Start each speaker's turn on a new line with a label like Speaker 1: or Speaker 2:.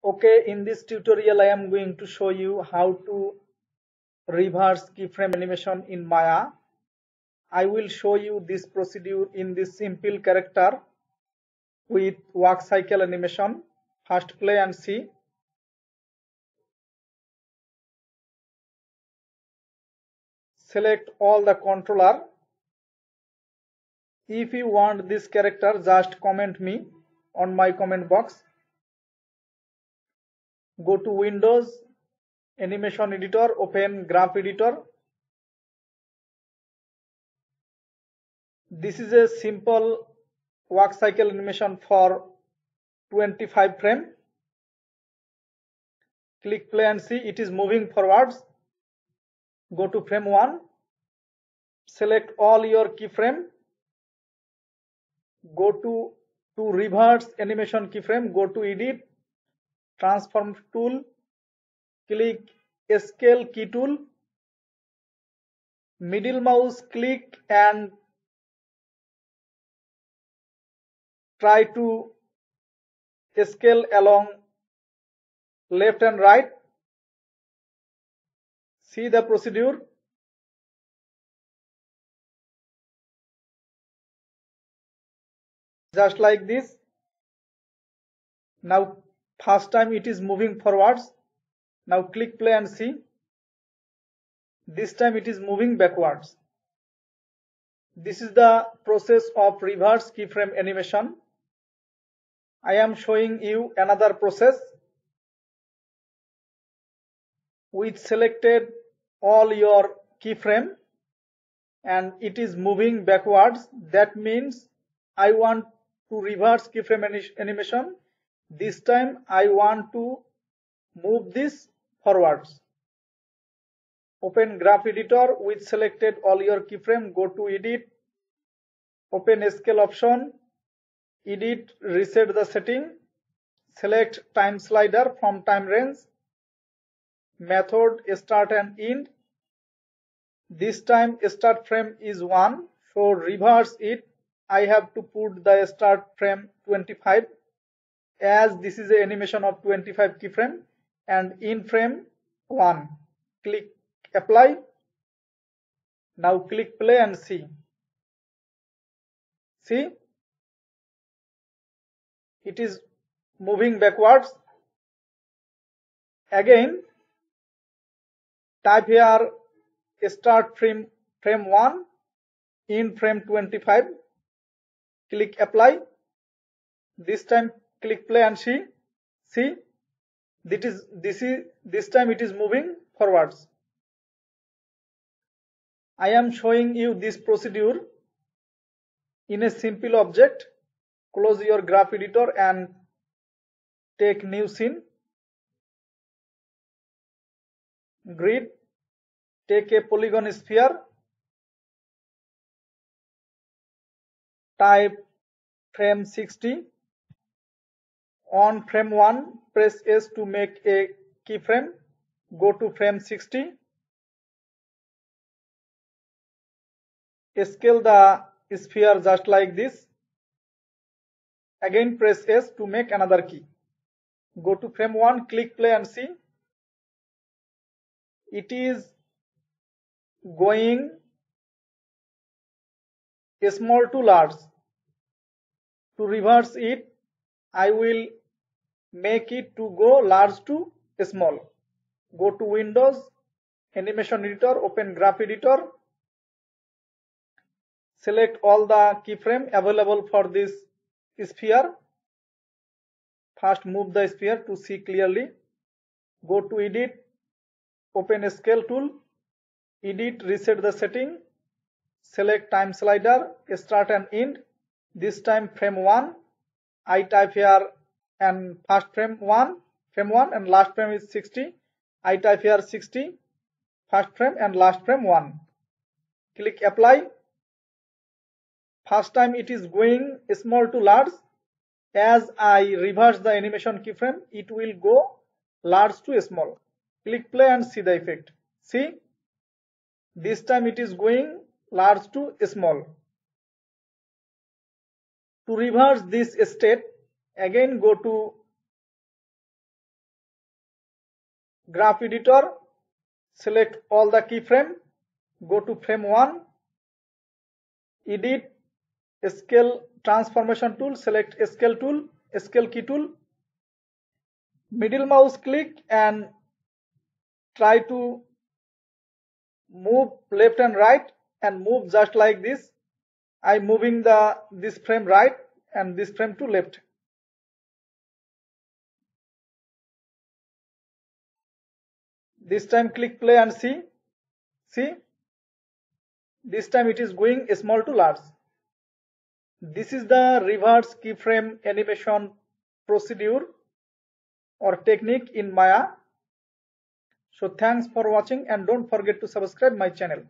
Speaker 1: Okay, in this tutorial I am going to show you how to reverse keyframe animation in Maya. I will show you this procedure in this simple character with walk cycle animation. First play and see. Select all the controller. If you want this character, just comment me on my comment box. Go to Windows, Animation Editor, open Graph Editor. This is a simple walk cycle animation for 25 frame. Click play and see it is moving forwards. Go to frame 1. Select all your keyframe. Go to reverse animation keyframe. Go to edit, transform tool. Click scale key tool. Middle mouse click and try to scale along left and right. See the procedure. Just like this. Now first time it is moving forwards. Now click play and see. This time it is moving backwards. This is the process of reverse keyframe animation. I am showing you another process. We selected all your keyframe and it is moving backwards. That means I want to reverse keyframe animation. This time I want to move this forwards. Open Graph Editor with selected all your keyframe. Go to edit, open scale option, edit, reset the setting, select time slider from time range, method start and end. This time start frame is 1, so reverse it. I have to put the start frame 25 as this is an animation of 25 keyframe and end frame 1. Click apply. Now click play and see. See, it is moving backwards. Again, type here start frame 1, end frame 25. Click apply. This time click play and see. See, this time it is moving forwards. I am showing you this procedure in a simple object. Close your graph editor and take new scene. Grid. Take a polygon sphere. Type frame 60. On frame 1, press S to make a keyframe. Go to frame 60. Scale the sphere just like this. Again press S to make another key. Go to frame 1, click play and see. It is going small to large. To reverse it, I will make it to go large to small. Go to Windows, Animation Editor, open Graph Editor. Select all the keyframe available for this sphere. First move the sphere to see clearly. Go to edit, open scale tool, edit, reset the setting, select time slider, start and end. This time frame 1. I type here and first frame 1 and last frame is 60. I type here 60, first frame and last frame 1. Click apply. First time it is going small to large. As I reverse the animation keyframe, it will go large to small. Click play and see the effect. See, this time it is going large to small. To reverse this state, again go to graph editor, select all the keyframe, go to frame 1, edit, scale transformation tool, select scale tool, scale key tool, middle mouse click and try to move left and right and move just like this. I'm moving this frame right and this frame to left. This time click play and see. See, this time it is going small to large. This is the reverse keyframe animation procedure or technique in Maya. So thanks for watching and don't forget to subscribe my channel.